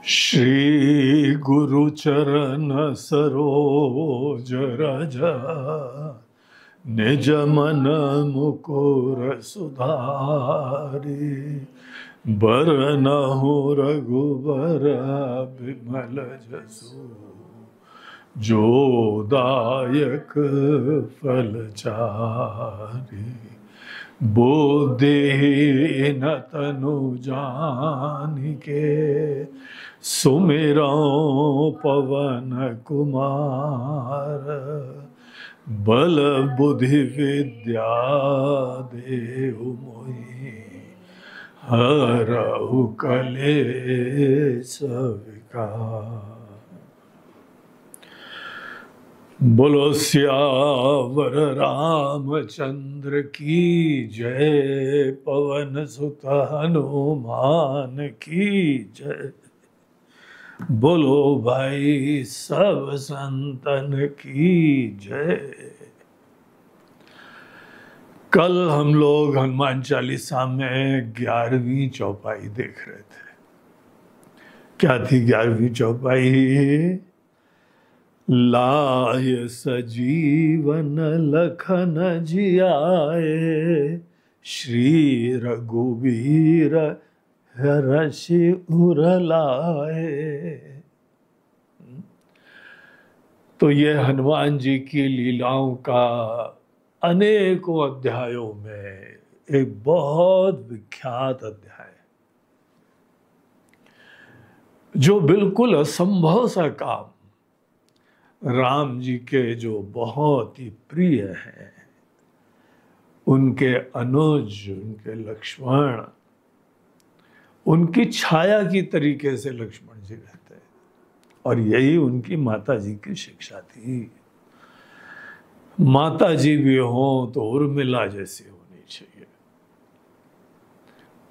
श्री गुरु चरण सरोज रज निज मन मुकुर सुधारी बरनहु रघुबर बिमल जसु जो दायक फल चारि बुद्धिहीन तनु जानिके सुमिरौ पवन कुमार बल बुद्धि विद्या देहु मोहि हरहु कलेश विकार। बोलो सियावर रामचंद्र की जय, पवन सुत हनुमान की जय। बोलो भाई सब संतन की जय। कल हम लोग हनुमान चालीसा में 11वीं चौपाई देख रहे थे। क्या थी 11वीं चौपाई? लाय सजीवन लखन जियाए, श्री रघुवीर हरषि उर लाए। तो ये हनुमान जी की लीलाओं का अनेकों अध्यायों में एक बहुत विख्यात अध्याय, जो बिल्कुल असंभव सा काम राम जी के जो बहुत ही प्रिय हैं, उनके अनुज, उनके लक्ष्मण, उनकी छाया की तरीके से लक्ष्मण जी रहते हैं। और यही उनकी माता जी की शिक्षा थी। माता जी भी हों तो उर्मिला जैसी होनी चाहिए।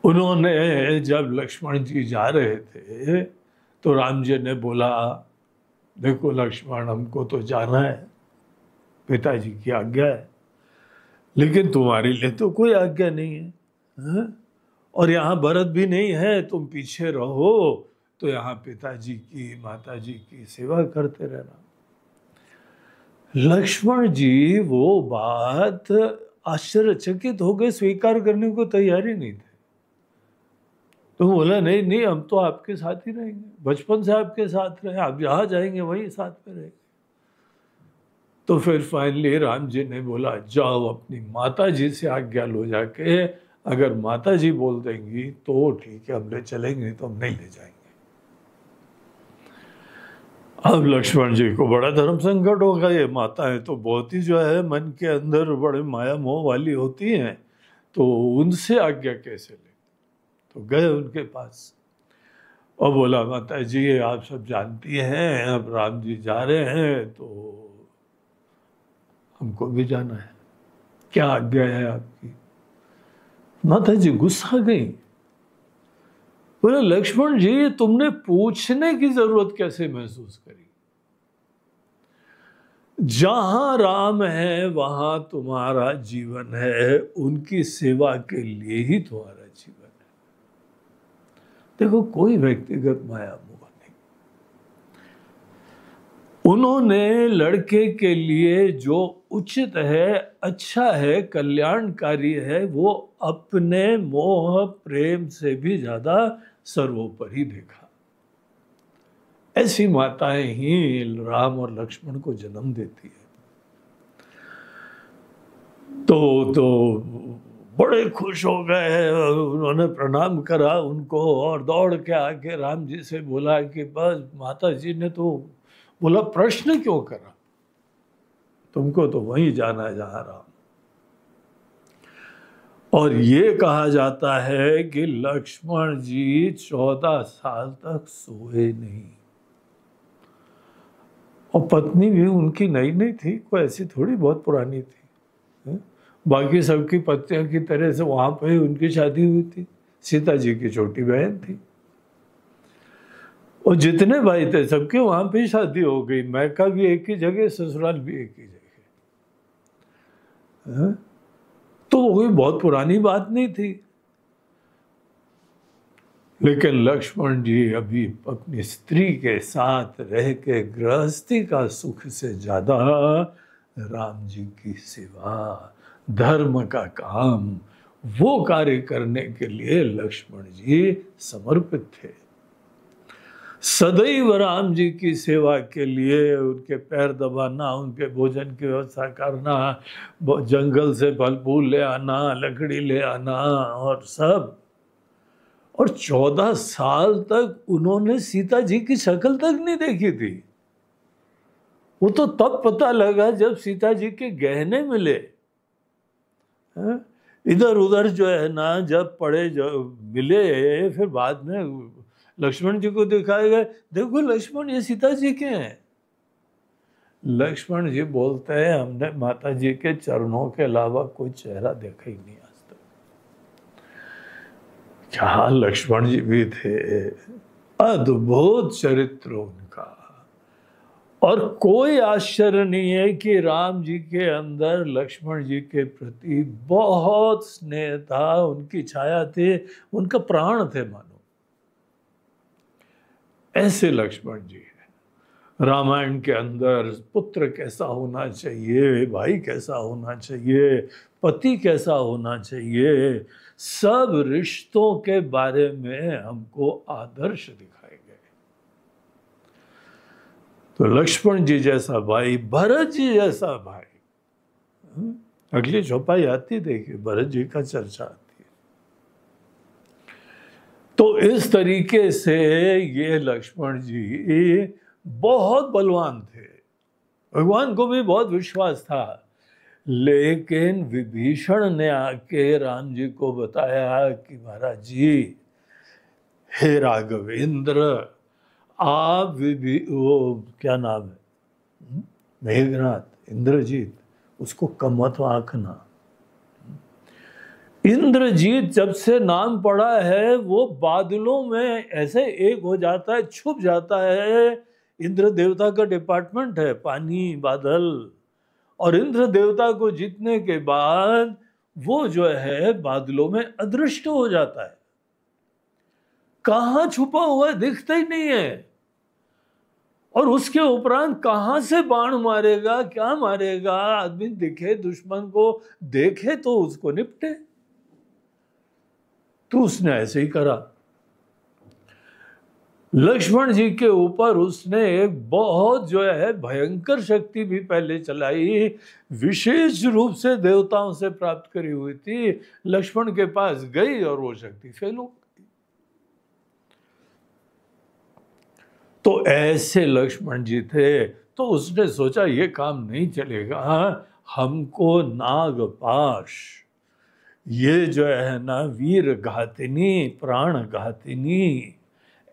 उन्होंने जब लक्ष्मण जी जा रहे थे तो राम जी ने बोला, देखो लक्ष्मण, हमको तो जाना है, पिताजी की आज्ञा है, लेकिन तुम्हारे लिए तो कोई आज्ञा नहीं है, और यहाँ भरत भी नहीं है, तुम पीछे रहो तो यहाँ पिताजी की माता जी की सेवा करते रहना। लक्ष्मण जी वो बात आश्चर्यचकित हो गए, स्वीकार करने को तैयार ही नहीं थे। तो बोला, नहीं नहीं, हम तो आपके साथ ही रहेंगे, बचपन से आपके साथ रहे, आप जहाँ जाएंगे वहीं साथ में रहेंगे। तो फिर फाइनली राम जी ने बोला, जाओ अपनी माता जी से आज्ञा लो जाके, अगर माता जी बोल देंगी तो ठीक है, हम ले चलेंगे, तो हम नहीं ले जाएंगे। अब लक्ष्मण जी को बड़ा धर्म संकट होगा। ये माताएं तो बहुत ही जो है मन के अंदर बड़े माया मोह वाली होती हैं, तो उनसे आज्ञा कैसे ले? तो गए उनके पास और बोला, माता जी आप सब जानती हैं, अब राम जी जा रहे हैं तो हमको भी जाना है, क्या आज्ञा है आपकी? माता जी गुस्सा गई, बोले, लक्ष्मण जी तुमने पूछने की जरूरत कैसे महसूस करी? जहां राम है वहां तुम्हारा जीवन है, उनकी सेवा के लिए ही तुम्हारा जीवन है। देखो, कोई व्यक्तिगत माया मोह नहीं। उन्होंने लड़के के लिए जो उचित है, अच्छा है, कल्याणकारी है, वो अपने मोह प्रेम से भी ज्यादा सर्वोपरि देखा। ऐसी माताएं ही राम और लक्ष्मण को जन्म देती है। तो बड़े खुश हो गए, उन्होंने प्रणाम करा उनको और दौड़ के आके राम जी से बोला कि बस, माता जी ने तो बोला, प्रश्न क्यों करा, तुमको तो वहीं जाना है जहां राम। और ये कहा जाता है कि लक्ष्मण जी 14 साल तक सोए नहीं, और पत्नी भी उनकी नई नहीं थी, कोई ऐसी थोड़ी बहुत पुरानी थी। बाकी सबकी पत्नियों की तरह से वहां पे उनकी शादी हुई थी। सीता जी की छोटी बहन थी, और जितने भाई थे सबके वहां पे शादी हो गई। मैका भी एक ही जगह, ससुराल भी एक ही जगह। तो वो कोई बहुत पुरानी बात नहीं थी। लेकिन लक्ष्मण जी अभी अपनी स्त्री के साथ रह के गृहस्थी का सुख से ज्यादा राम जी की सेवा, धर्म का काम, वो कार्य करने के लिए लक्ष्मण जी समर्पित थे। सदैव राम जी की सेवा के लिए उनके पैर दबाना, उनके भोजन की व्यवस्था करना, जंगल से फल फूल ले आना, लकड़ी ले आना और सब। और 14 साल तक उन्होंने सीता जी की शक्ल तक नहीं देखी थी। वो तो तब पता लगा जब सीता जी के गहने मिले। इधर उधर जो है ना जब पड़े, जो मिले, फिर बाद में लक्ष्मण जी को दिखाए गए, देखो लक्ष्मण ये सीता जी के हैं। लक्ष्मण जी बोलते हैं हमने माता जी के चरणों के अलावा कोई चेहरा देखा ही नहीं आज तक। क्या लक्ष्मण जी भी थे, अद्भुत चरित्र उनका। और कोई आश्चर्य नहीं है कि राम जी के अंदर लक्ष्मण जी के प्रति बहुत स्नेह था, उनकी छाया थे, उनका प्राण थे मानो। ऐसे लक्ष्मण जी है। रामायण के अंदर पुत्र कैसा होना चाहिए, भाई कैसा होना चाहिए, पति कैसा होना चाहिए, सब रिश्तों के बारे में हमको आदर्श दिखाए गए। तो लक्ष्मण जी जैसा भाई, भरत जी जैसा भाई। अगली चौपाई आती, देखिए भरत जी का चर्चा आती है। तो इस तरीके से ये लक्ष्मण जी बहुत बलवान थे, भगवान को भी बहुत विश्वास था। लेकिन विभीषण ने आके राम जी को बताया कि महाराज जी, हे राघवेंद्र, आप वो क्या नाम है, मेघनाथ, इंद्रजीत, उसको कम मत आंकना। इंद्रजीत जब से नाम पड़ा है वो बादलों में ऐसे एक हो जाता है, छुप जाता है। इंद्र देवता का डिपार्टमेंट है, पानी, बादल। और इंद्र देवता को जीतने के बाद वो जो है बादलों में अदृश्य हो जाता है, कहां छुपा हुआ है दिखता ही नहीं है। और उसके उपरांत कहां से बाण मारेगा, क्या मारेगा, आदमी दिखे, दुश्मन को देखे तो उसको निपटे। तो उसने ऐसे ही करा। लक्ष्मण जी के ऊपर उसने एक बहुत जो है भयंकर शक्ति भी पहले चलाई, विशेष रूप से देवताओं से प्राप्त करी हुई थी। लक्ष्मण के पास गई और वो शक्ति फेल हो गई। तो ऐसे लक्ष्मण जी थे। तो उसने सोचा ये काम नहीं चलेगा, हमको नागपाश, ये जो है ना वीर घातिनी, प्राण घातिनी,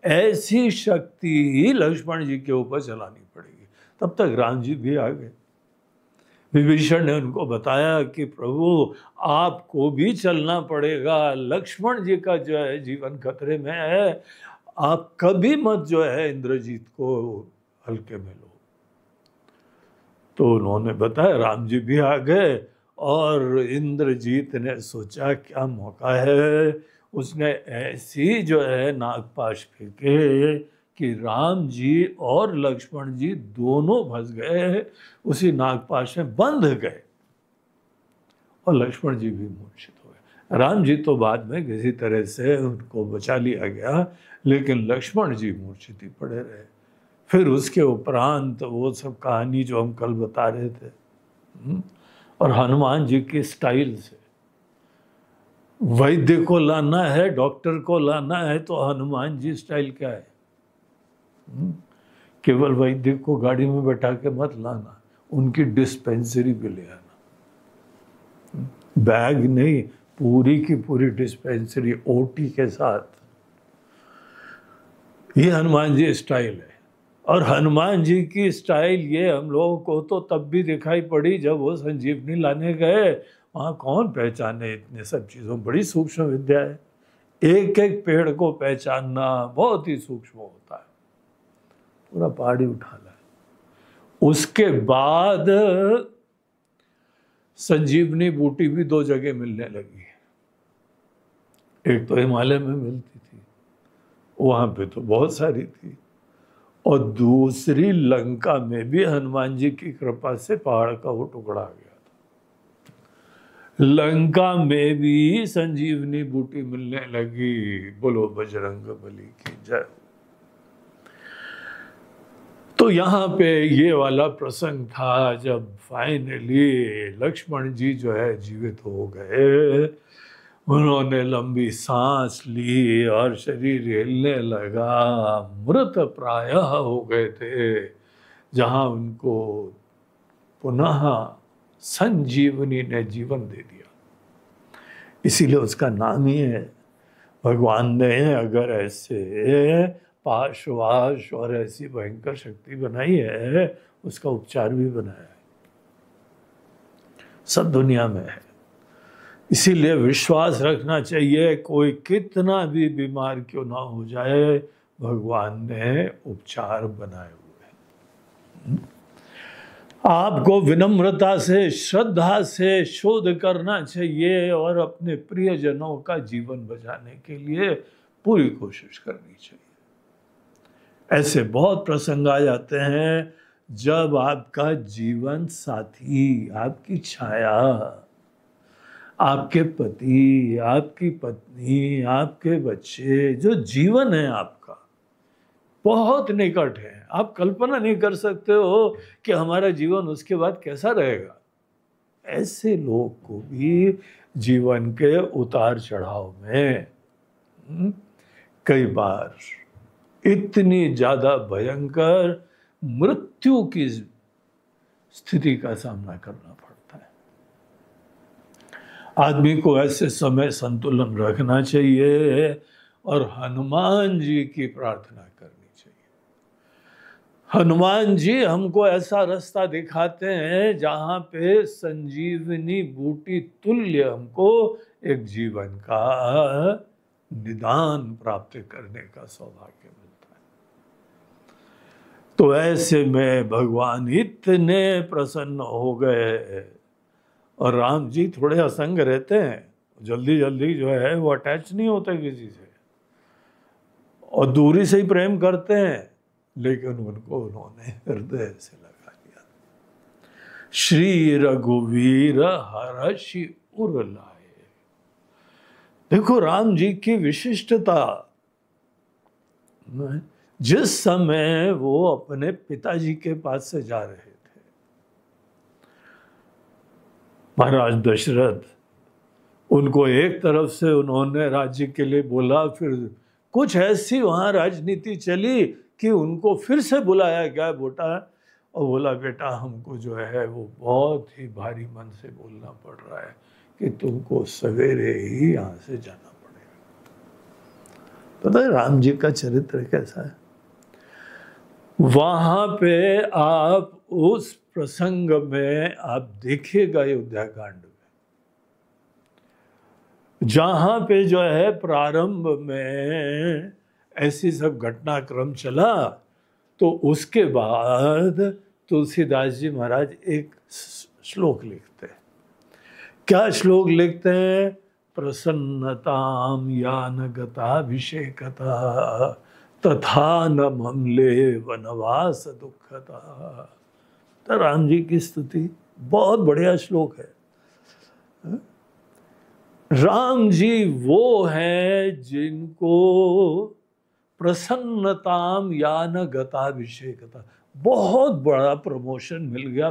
ऐसी शक्ति लक्ष्मण जी के ऊपर चलानी पड़ेगी। तब तक राम जी भी आ गए। विभीषण ने उनको बताया कि प्रभु आपको भी चलना पड़ेगा, लक्ष्मण जी का जो है जीवन खतरे में है, आप कभी मत जो है इंद्रजीत को हल्के में लो। तो उन्होंने बताया, राम जी भी आ गए। और इंद्रजीत ने सोचा क्या मौका है, उसने ऐसी जो है नागपाश फेंके कि राम जी और लक्ष्मण जी दोनों फंस गए, उसी नागपाश में बंध गए। और लक्ष्मण जी भी मूर्छित हो गए। राम जी तो बाद में किसी तरह से उनको बचा लिया गया, लेकिन लक्ष्मण जी मूर्छित ही पड़े रहे। फिर उसके उपरांत वो सब कहानी जो हम कल बता रहे थे, और हनुमान जी की स्टाइल से, वैद्य को लाना है, डॉक्टर को लाना है, तो हनुमान जी स्टाइल क्या है, केवल वैद्य को गाड़ी में बैठा के मत लाना, उनकी डिस्पेंसरी भी ले आना, बैग नहीं, पूरी की पूरी डिस्पेंसरी ओटी के साथ। ये हनुमान जी स्टाइल है। और हनुमान जी की स्टाइल ये हम लोगों को तो तब भी दिखाई पड़ी जब वो संजीवनी लाने गए। वहाँ कौन पहचाने इतने सब चीज़ों, बड़ी सूक्ष्म विद्या है। एक एक पेड़ को पहचानना बहुत ही सूक्ष्म होता है, पूरा पहाड़ ही उठा ला। उसके बाद संजीवनी बूटी भी 2 जगह मिलने लगी। एक तो हिमालय में मिलती थी, वहां पे तो बहुत सारी थी। और दूसरी लंका में भी हनुमान जी की कृपा से पहाड़ का वो टुकड़ा आ गया था। लंका में भी संजीवनी बूटी मिलने लगी। बोलो बजरंग बली की जय। तो यहाँ पे ये वाला प्रसंग था जब फाइनली लक्ष्मण जी जो है जीवित हो गए। उन्होंने लंबी सांस ली और शरीर हिलने लगा। मृत प्रायः हो गए थे, जहां उनको पुनः संजीवनी ने जीवन दे दिया। इसीलिए उसका नाम ही है। भगवान ने अगर ऐसे पाशवाश और ऐसी भयंकर शक्ति बनाई है, उसका उपचार भी बनाया है, सब दुनिया में है। इसीलिए विश्वास रखना चाहिए, कोई कितना भी बीमार क्यों ना हो जाए, भगवान ने उपचार बनाए हुए हैं। आपको विनम्रता से, श्रद्धा से शोध करना चाहिए और अपने प्रियजनों का जीवन बचाने के लिए पूरी कोशिश करनी चाहिए। ऐसे बहुत प्रसंग आ जाते हैं जब आपका जीवन साथी, आपकी छाया, आपके पति, आपकी पत्नी, आपके बच्चे, जो जीवन है आपका, बहुत निकट है। आप कल्पना नहीं कर सकते हो कि हमारा जीवन उसके बाद कैसा रहेगा। ऐसे लोग को भी जीवन के उतार चढ़ाव में कई बार इतनी ज्यादा भयंकर मृत्यु की स्थिति का सामना करना पड़ता है। आदमी को ऐसे समय संतुलन रखना चाहिए और हनुमान जी की प्रार्थना करनी चाहिए। हनुमान जी हमको ऐसा रास्ता दिखाते हैं जहां पे संजीवनी बूटी तुल्य हमको एक जीवन का निदान प्राप्त करने का सौभाग्य मिलता है। तो ऐसे में भगवान इतने प्रसन्न हो गए। और राम जी थोड़े असंग रहते हैं, जल्दी जल्दी जो है वो अटैच नहीं होते किसी से, और दूरी से ही प्रेम करते हैं, लेकिन उनको उन्होंने हृदय से लगा लिया। श्री रघुवीर हर्षि उर लाए। देखो राम जी की विशिष्टता, जिस समय वो अपने पिताजी के पास से जा रहे थे, महाराज दशरथ, उनको एक तरफ से उन्होंने राज्य के लिए बोला, फिर कुछ ऐसी वहां राजनीति चली कि उनको फिर से बुलाया गया बेटा, और बोला बेटा हमको जो है वो बहुत ही भारी मन से बोलना पड़ रहा है कि तुमको सवेरे ही यहाँ से जाना पड़ेगा। पता है राम जी का चरित्र कैसा है? वहां पे आप उस प्रसंग में आप देखिएगा अयोध्या कांड में, जहां पे जो है प्रारंभ में ऐसी सब घटनाक्रम चला, तो उसके बाद तुलसीदास जी महाराज एक श्लोक लिखते हैं। क्या श्लोक लिखते हैं? प्रसन्नताम यानगताभिषेकता तथा न ममले वनवास दुखता। तो राम जी की स्तुति, बहुत बढ़िया श्लोक है। राम जी वो हैं जिनको प्रसन्नताम यान गताभिषेकता, बहुत बड़ा प्रमोशन मिल गया,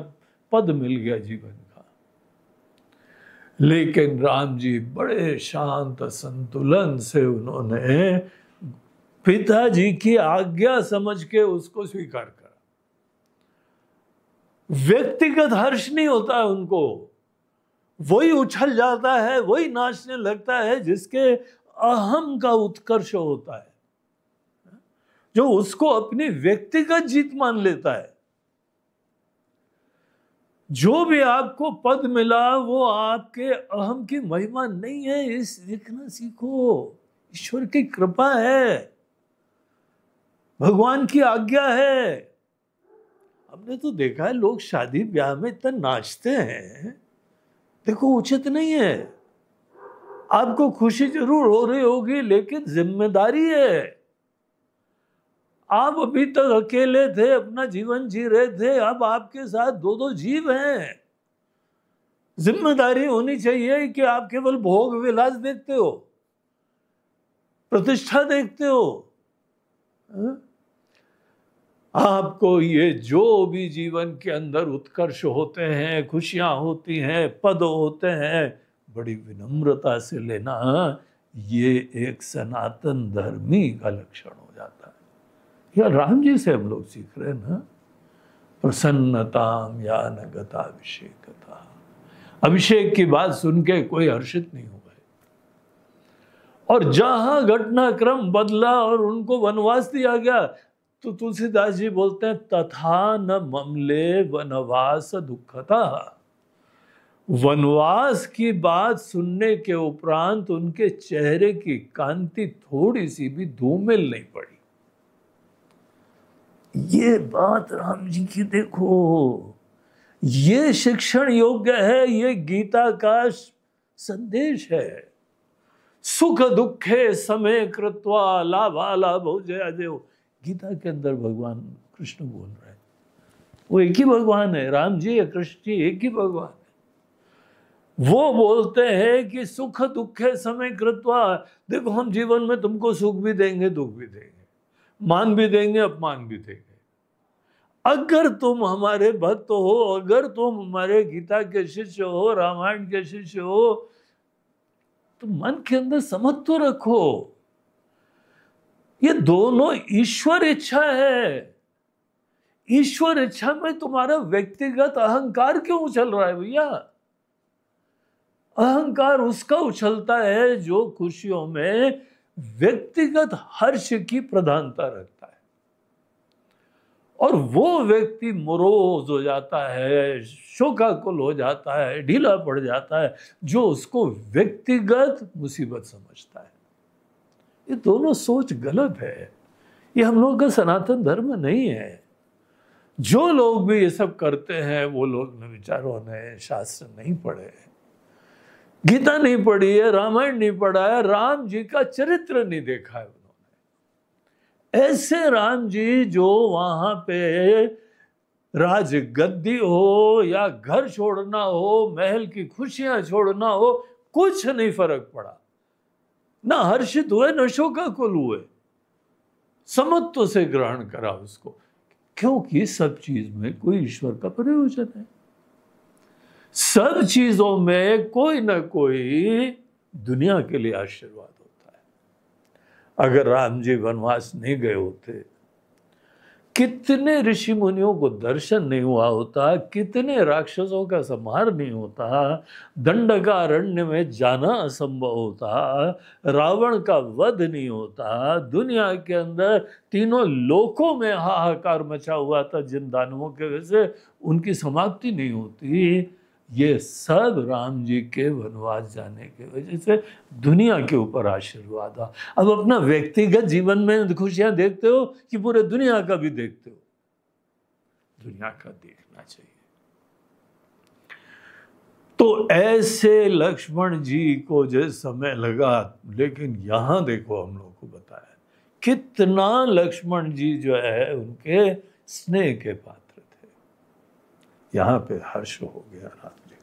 पद मिल गया जीवन का, लेकिन राम जी बड़े शांत संतुलन से उन्होंने पिताजी की आज्ञा समझ के उसको स्वीकार करा। व्यक्तिगत हर्ष नहीं होता है उनको, वही उछल जाता है, वही नाचने लगता है जिसके अहम का उत्कर्ष होता है, जो उसको अपनी व्यक्तिगत जीत मान लेता है। जो भी आपको पद मिला वो आपके अहम की महिमा नहीं है, इस लिखना सीखो। ईश्वर की कृपा है, भगवान की आज्ञा है। हमने तो देखा है लोग शादी ब्याह में इतना नाचते हैं, देखो उचित नहीं है। आपको खुशी जरूर हो रही होगी, लेकिन जिम्मेदारी है। आप अभी तक अकेले थे, अपना जीवन जी रहे थे, अब आपके साथ दो दो जीव हैं। जिम्मेदारी होनी चाहिए कि आप केवल भोग विलास देखते हो, प्रतिष्ठा देखते हो। आपको ये जो भी जीवन के अंदर उत्कर्ष होते हैं, खुशियां होती हैं, पद होते हैं, बड़ी विनम्रता से लेना। ये एक सनातन धर्मी का लक्षण हो जाता है। या राम जी से हम लोग सीख रहे हैं ना, प्रसन्नताम या नगता अभिषेकता। अभिषेक की बात सुन के कोई हर्षित नहीं हुआ। और जहां घटनाक्रम बदला और उनको वनवास दिया गया, तो तुलसीदास जी बोलते हैं तथा न ममले वनवास दुखता। वनवास की बात सुनने के उपरांत उनके चेहरे की कांति थोड़ी सी भी धूमिल नहीं पड़ी। ये बात राम जी की देखो, ये शिक्षण योग्य है, ये गीता का संदेश है। सुख दुखे समय कृत्वा लाभालाभो जया देव, गीता के अंदर भगवान कृष्ण बोल रहे हैं। वो एक ही भगवान है, राम जी या कृष्ण जी एक ही भगवान है। वो बोलते हैं कि सुख दुखे समय कृत्वा, देखो हम जीवन में तुमको सुख भी देंगे, दुख भी देंगे, मान भी देंगे, अपमान भी देंगे। अगर तुम हमारे भक्त हो, अगर तुम हमारे गीता के शिष्य हो, रामायण के शिष्य हो, तो मन के अंदर समत्व रखो। ये दोनों ईश्वर इच्छा है। ईश्वर इच्छा में तुम्हारा व्यक्तिगत अहंकार क्यों उछल रहा है भैया? अहंकार उसका उछलता है जो खुशियों में व्यक्तिगत हर्ष की प्रधानता रखता है, और वो व्यक्ति मोरोज हो जाता है, शोकाकुल हो जाता है, ढीला पड़ जाता है जो उसको व्यक्तिगत मुसीबत समझता है। ये दोनों सोच गलत है। ये हम लोग का सनातन धर्म नहीं है। जो लोग भी ये सब करते हैं वो लोग विचारों ने शास्त्र नहीं पढ़े, गीता नहीं पढ़ी है, रामायण नहीं पढ़ा है, राम जी का चरित्र नहीं देखा है उन्होंने। ऐसे राम जी जो वहां पे राजगद्दी हो या घर छोड़ना हो, महल की खुशियां छोड़ना हो, कुछ नहीं फर्क पड़ा। ना हर्षित हुए, न शोकाकुल हुए, समत्व से ग्रहण करा उसको, क्योंकि सब चीज में कोई ईश्वर का प्रयोजन है। सब चीजों में कोई ना कोई दुनिया के लिए आशीर्वाद होता है। अगर राम जी वनवास नहीं गए होते, कितने ऋषि मुनियों को दर्शन नहीं हुआ होता, कितने राक्षसों का संहार नहीं होता, दंडकारण्य में जाना असंभव होता, रावण का वध नहीं होता, दुनिया के अंदर तीनों लोकों में हाहाकार मचा हुआ था जिन दानवों के वजह से, उनकी समाप्ति नहीं होती। ये सब राम जी के वनवास जाने की वजह से दुनिया के ऊपर आशीर्वाद आ। अब अपना व्यक्तिगत जीवन में खुशियां देखते हो कि पूरे दुनिया का भी देखते हो? दुनिया का देखना चाहिए। तो ऐसे लक्ष्मण जी को जिस समय लगा, लेकिन यहां देखो हम लोग को बताया कितना लक्ष्मण जी जो है उनके स्नेह के पात्र। यहां पे हर्ष हो गया राम जी।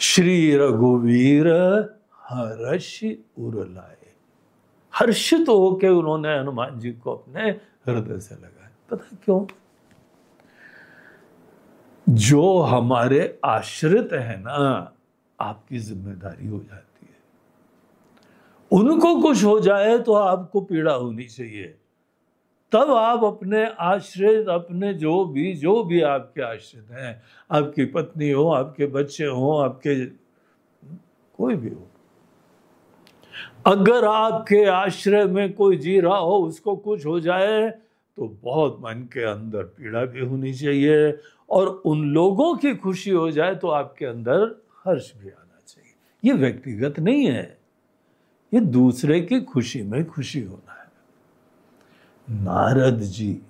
श्री रघुवीर हर्ष उर लाए, हर्षित होके उन्होंने हनुमान जी को अपने हृदय से लगाया। पता क्यों? जो हमारे आश्रित है ना, आपकी जिम्मेदारी हो जाती है। उनको कुछ हो जाए तो आपको पीड़ा होनी चाहिए। तब आप अपने आश्रित, अपने जो भी आपके आश्रित हैं, आपकी पत्नी हो, आपके बच्चे हो, आपके कोई भी हो, अगर आपके आश्रय में कोई जी रहा हो, उसको कुछ हो जाए तो बहुत मन के अंदर पीड़ा भी होनी चाहिए, और उन लोगों की खुशी हो जाए तो आपके अंदर हर्ष भी आना चाहिए। ये व्यक्तिगत नहीं है, ये दूसरे की खुशी में खुशी होना है। नारद जी,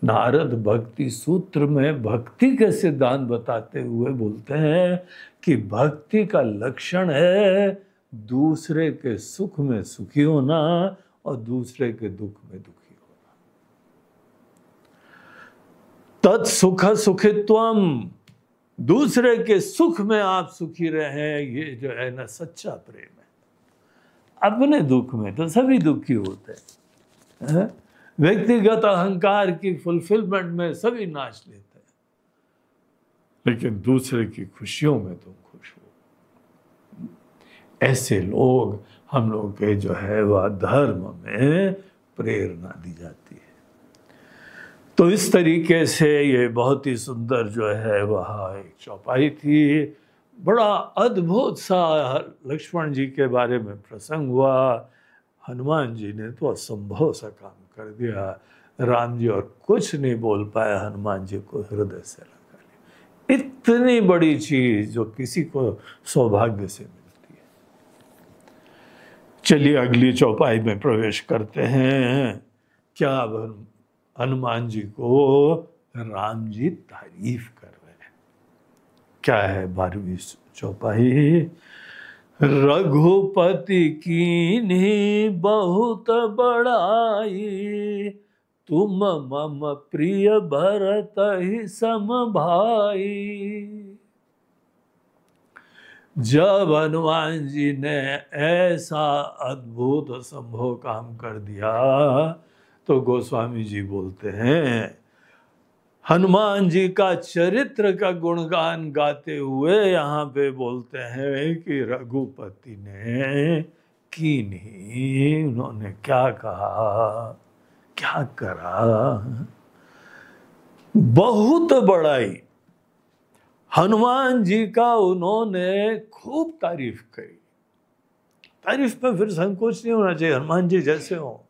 नारद भक्ति सूत्र में भक्ति के सिद्धांत बताते हुए बोलते हैं कि भक्ति का लक्षण है दूसरे के सुख में सुखी होना और दूसरे के दुख में दुखी होना। तत्सुख सुखित्वम, दूसरे के सुख में आप सुखी रहें, ये जो है ना सच्चा प्रेम है। अपने दुख में तो सभी दुखी होते हैं, व्यक्तिगत अहंकार की फुलफिलमेंट में सभी नाच लेते हैं, लेकिन दूसरे की खुशियों में तुम खुश हो। ऐसे लोग हम लोग के जो है वह धर्म में प्रेरणा दी जाती है। तो इस तरीके से ये बहुत ही सुंदर जो है वह एक चौपाई थी। बड़ा अद्भुत सा लक्ष्मण जी के बारे में प्रसंग हुआ। हनुमान जी ने तो असंभव सा काम कर दिया। राम जी और कुछ नहीं बोल पाए, हनुमान जी को हृदय से लगा लिया। इतनी बड़ी चीज जो किसी को सौभाग्य से मिलती है। चलिए अगली चौपाई में प्रवेश करते हैं। क्या हनुमान जी को राम जी तारीफ कर रहे हैं। क्या है 12वीं चौपाई। रघुपति कीन्ही बहुत बड़ाई, तुम मम प्रिय भरत ही सम भाई। जब हनुमान जी ने ऐसा अद्भुत असंभव काम कर दिया तो गोस्वामी जी बोलते हैं, हनुमान जी का चरित्र का गुणगान गाते हुए यहाँ पे बोलते हैं कि रघुपति ने की नहीं, उन्होंने क्या कहा, क्या करा। बहुत बड़ाई हनुमान जी का उन्होंने खूब तारीफ करी। तारीफ में फिर संकोच नहीं होना चाहिए। हनुमान जी जैसे हो,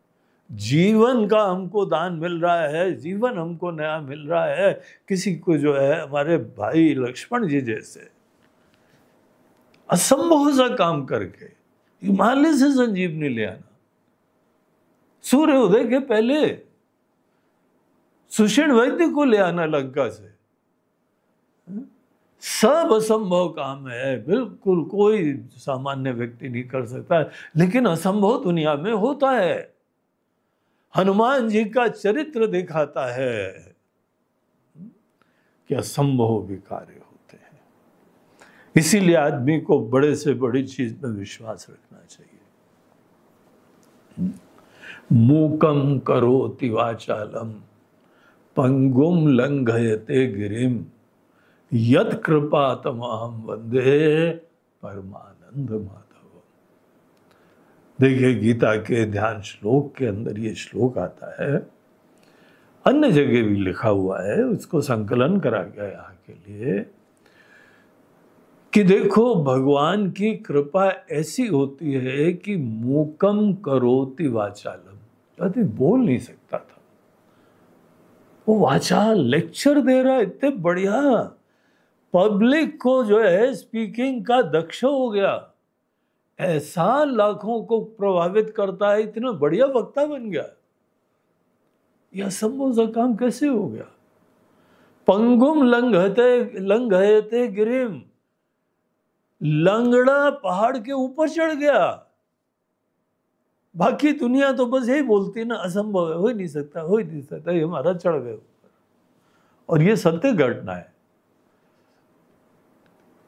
जीवन का हमको दान मिल रहा है, जीवन हमको नया मिल रहा है। किसी को जो है हमारे भाई लक्ष्मण जी जैसे असंभव सा काम करके हिमालय से संजीवनी ले आना, सूर्य उदय के पहले सुषेण वैद्य को ले आना लंका से, सब असंभव काम है। बिल्कुल कोई सामान्य व्यक्ति नहीं कर सकता, लेकिन असंभव दुनिया में होता है। हनुमान जी का चरित्र दिखाता है कि असंभव भी कार्य होते हैं। इसीलिए आदमी को बड़े से बड़ी चीज में विश्वास रखना चाहिए। मूकम करोति वाचालम पंगुम लंघयते गिरिम यत् कृपा तमहम वंदे परमानंद माधव। देखिए गीता के ध्यान श्लोक के अंदर ये श्लोक आता है, अन्य जगह भी लिखा हुआ है, उसको संकलन करा गया यहाँ के लिए कि देखो भगवान की कृपा ऐसी होती है कि मूकम करोति वाचालम। आदमी बोल नहीं सकता था, वो वाचाल लेक्चर दे रहा है, इतने बढ़िया पब्लिक को जो है स्पीकिंग का दक्ष हो गया, ऐसा लाखों को प्रभावित करता है, इतना बढ़िया वक्ता बन गया। यह असंभव सा काम कैसे हो गया। पंगुम लंघयते गिरिम, लंगड़ा पहाड़ के ऊपर चढ़ गया। बाकी दुनिया तो बस यही बोलती ना, असंभव है, हो ही नहीं सकता, हो ही नहीं सकता, ये हमारा चढ़ गए ऊपर। और ये सत्य घटना है।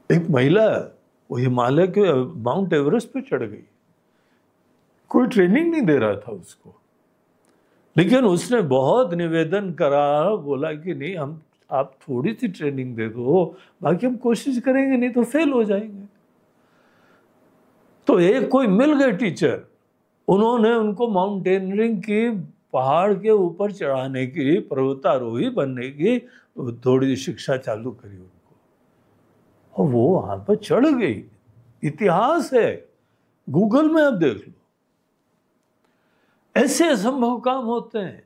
एक महिला वो हिमालय के माउंट एवरेस्ट पे चढ़ गई, कोई ट्रेनिंग नहीं दे रहा था उसको, लेकिन उसने बहुत निवेदन करा, बोला कि नहीं हम आप थोड़ी सी ट्रेनिंग दे दो, बाकी हम कोशिश करेंगे, नहीं तो फेल हो जाएंगे। तो एक कोई मिल गए टीचर, उन्होंने उनको माउंटेनियरिंग की, पहाड़ के ऊपर चढ़ाने की, पर्वतारोही बनने की थोड़ी शिक्षा चालू करी उनको, और वो वहां पर चढ़ गई। इतिहास है, गूगल में आप देख लो। ऐसे असंभव काम होते हैं।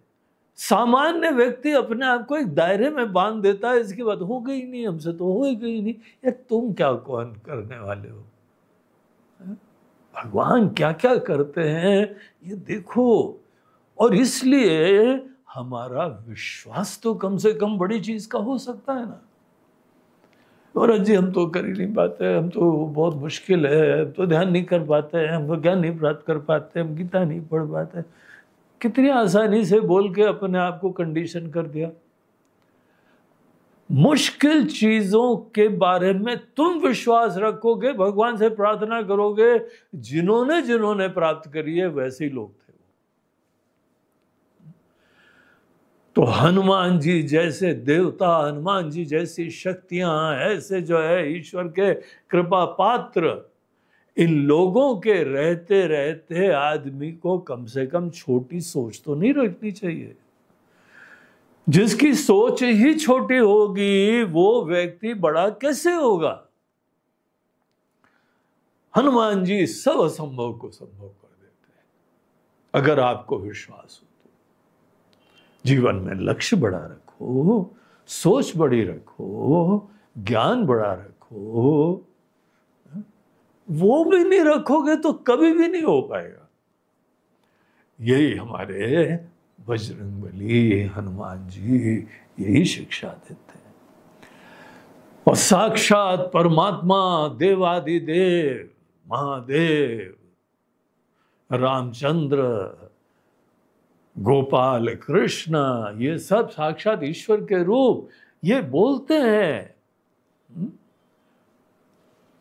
सामान्य व्यक्ति अपने आप को एक दायरे में बांध देता है, इसके बाद हो गई नहीं, हमसे तो हो ही गई नहीं। यार तुम क्या कौन करने वाले हो। भगवान क्या क्या करते हैं ये देखो। और इसलिए हमारा विश्वास तो कम से कम बड़ी चीज का हो सकता है ना। भरत जी हम तो कर ही नहीं पाते, हम तो बहुत मुश्किल है, हम तो ध्यान नहीं कर पाते हैं, हम ज्ञान नहीं प्राप्त कर पाते, हम गीता नहीं पढ़ पाते। कितनी आसानी से बोल के अपने आप को कंडीशन कर दिया। मुश्किल चीजों के बारे में तुम विश्वास रखोगे, भगवान से प्रार्थना करोगे, जिन्होंने जिन्होंने प्राप्त करी है वैसे ही लोग थे। तो हनुमान जी जैसे देवता, हनुमान जी जैसी शक्तियां, ऐसे जो है ईश्वर के कृपा पात्र, इन लोगों के रहते रहते आदमी को कम से कम छोटी सोच तो नहीं रखनी चाहिए। जिसकी सोच ही छोटी होगी वो व्यक्ति बड़ा कैसे होगा। हनुमान जी सब असंभव को संभव कर देते हैं, अगर आपको विश्वास हो तो। जीवन में लक्ष्य बड़ा रखो, सोच बड़ी रखो, ज्ञान बड़ा रखो। वो भी नहीं रखोगे तो कभी भी नहीं हो पाएगा। यही हमारे बजरंगबली हनुमान जी यही शिक्षा देते हैं। और साक्षात परमात्मा देवादिदेव महादेव रामचंद्र गोपाल कृष्ण, ये सब साक्षात ईश्वर के रूप ये बोलते हैं,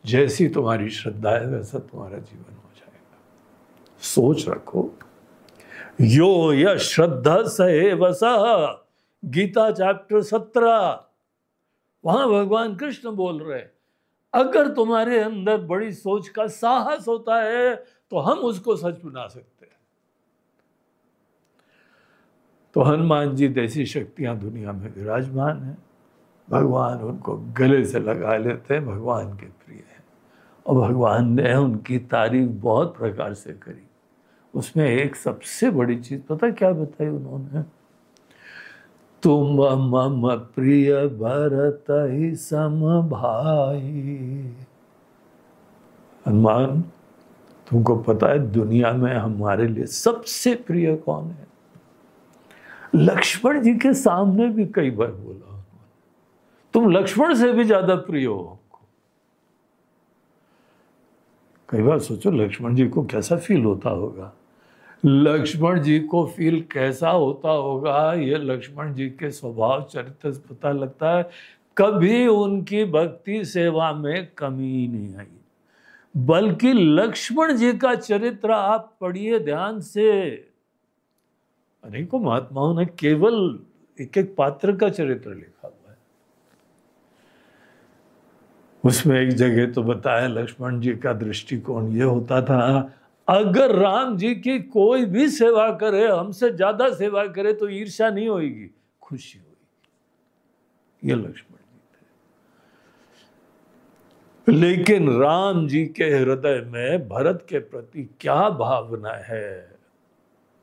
जैसी तुम्हारी श्रद्धा है वैसा तुम्हारा जीवन हो जाएगा। सोच रखो। यो यश श्रद्धा सहे वसा, गीता चैप्टर 17, वहां भगवान कृष्ण बोल रहे हैं, अगर तुम्हारे अंदर बड़ी सोच का साहस होता है तो हम उसको सच बना सकते हैं। तो हनुमान जी जैसी शक्तियां दुनिया में विराजमान है। भगवान उनको गले से लगा लेते हैं, भगवान के प्रिय है। और भगवान ने उनकी तारीफ बहुत प्रकार से करी। उसमें एक सबसे बड़ी चीज पता क्या बताई उन्होंने? तुम मम प्रिय भरत ही सम भाई। हनुमान, तुमको पता है दुनिया में हमारे लिए सबसे प्रिय कौन है? लक्ष्मण जी के सामने भी कई बार बोला, तुम लक्ष्मण से भी ज्यादा प्रिय हो। कई बार सोचो लक्ष्मण जी को कैसा फील होता होगा। लक्ष्मण जी को फील कैसा होता होगा, ये लक्ष्मण जी के स्वभाव चरित्र से पता लगता है। कभी उनकी भक्ति सेवा में कमी नहीं आई, बल्कि लक्ष्मण जी का चरित्र आप पढ़िए ध्यान से। अनेकों महात्माओं ने केवल एक एक पात्र का चरित्र लिखा हुआ है। उसमें एक जगह तो बताया लक्ष्मण जी का दृष्टिकोण ये होता था, अगर राम जी की कोई भी सेवा करे, हमसे ज्यादा सेवा करे तो ईर्ष्या नहीं होगी, खुशी होगी। ये लक्ष्मण जी थे। लेकिन राम जी के हृदय में भरत के प्रति क्या भावना है,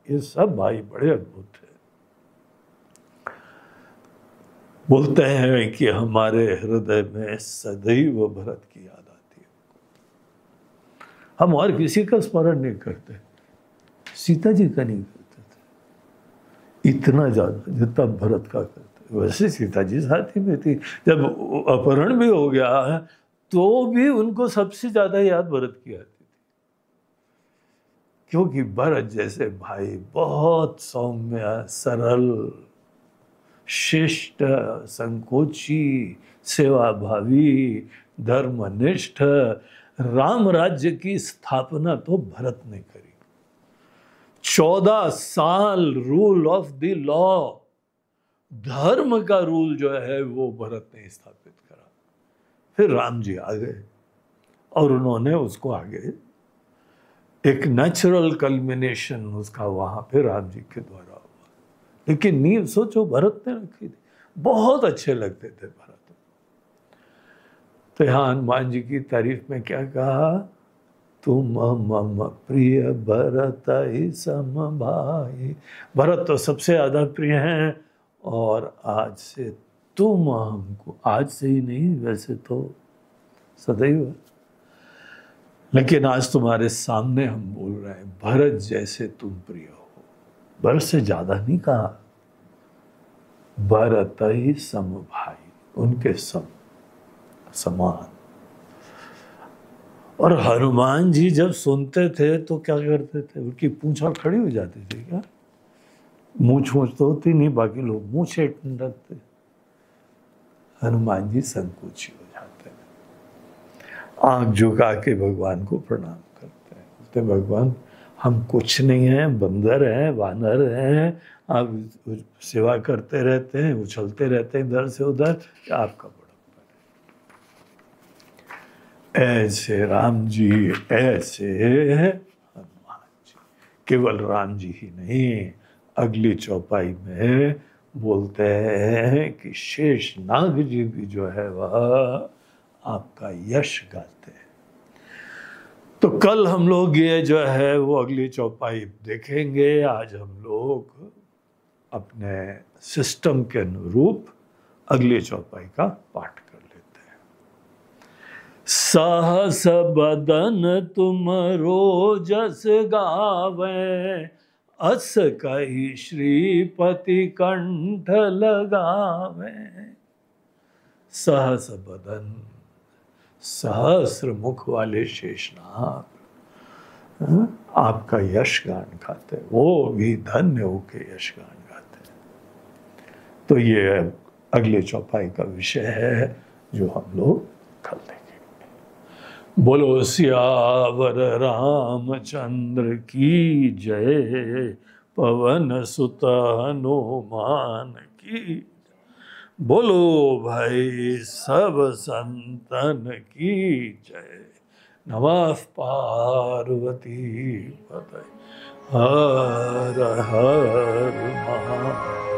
ये सब भाई बड़े अद्भुत है। बोलते हैं कि हमारे हृदय में सदैव भरत की याद आती है। हम और किसी का स्मरण नहीं करते, सीता जी का नहीं करते थे इतना ज्यादा जितना भरत का करते। वैसे सीता जी साथ ही में थी, जब अपहरण भी हो गया तो भी उनको सबसे ज्यादा याद भरत की आती थी, क्योंकि भरत जैसे भाई बहुत सौम्य, सरल, शिष्ट, संकोची, सेवाभावी, धर्मनिष्ठ, राम राज्य की स्थापना तो भरत ने करी। 14 साल रूल ऑफ द लॉ, धर्म का रूल जो है वो भरत ने स्थापित करा। फिर राम जी आ गए और उन्होंने उसको आगे एक नेचुरल कल्मिनेशन उसका वहां पे राम जी के द्वारा हुआ। लेकिन नींव सोचो भरत ने रखी थी, बहुत अच्छे लगते थे भरत। तो यहाँ हनुमान जी की तारीफ में क्या कहा, तुम मम प्रिय भरत ही सम भाई। भरत तो सबसे ज्यादा प्रिय हैं, और आज से तुम हमको, आज से ही नहीं वैसे तो सदैव, लेकिन आज तुम्हारे सामने हम बोल रहे हैं भरत जैसे तुम प्रिय हो। भरत से ज्यादा नहीं कहा, भरत ही सम भाई, उनके सम। समान। और हनुमान जी जब सुनते थे तो क्या करते थे, उनकी पूंछा खड़ी हो जाती थी क्या? मूछ तो होती नहीं, बाकी लोग मुंह छेड़ने लगते, हनुमान जी संकोची हो जाते हैं, आंख झुका के भगवान को प्रणाम करते हैं, बोलते भगवान हम कुछ नहीं हैं, बंदर हैं, वानर हैं, आप सेवा करते रहते हैं, उछलते रहते हैं इधर से उधर, आपका बड़प्पन है। ऐसे राम जी, ऐसे हनुमान जी। केवल राम जी ही नहीं, अगली चौपाई में बोलते हैं कि शेष नाग जी भी जो है वह आपका यश गाते हैं। तो कल हम लोग ये जो है वो अगली चौपाई देखेंगे। आज हम लोग अपने सिस्टम के अनुरूप अगली चौपाई का पाठ कर लेते हैं। सहस बदन तुम रोजस गावे, अस कही श्रीपति कंठ लगावे। सहस बदन, सहस्र मुख वाले शेषनाग आपका यश गान गाते, वो भी धन्य होके यश गान गाते। तो ये अगले चौपाई का विषय है जो हम लोग कल देखेंगे। बोलो सियावर रामचंद्र की जय, पवन सुत हनुमान की। बोलो भाई सब संतन की जय। नमः पार्वती पतये, हर हर महादेव।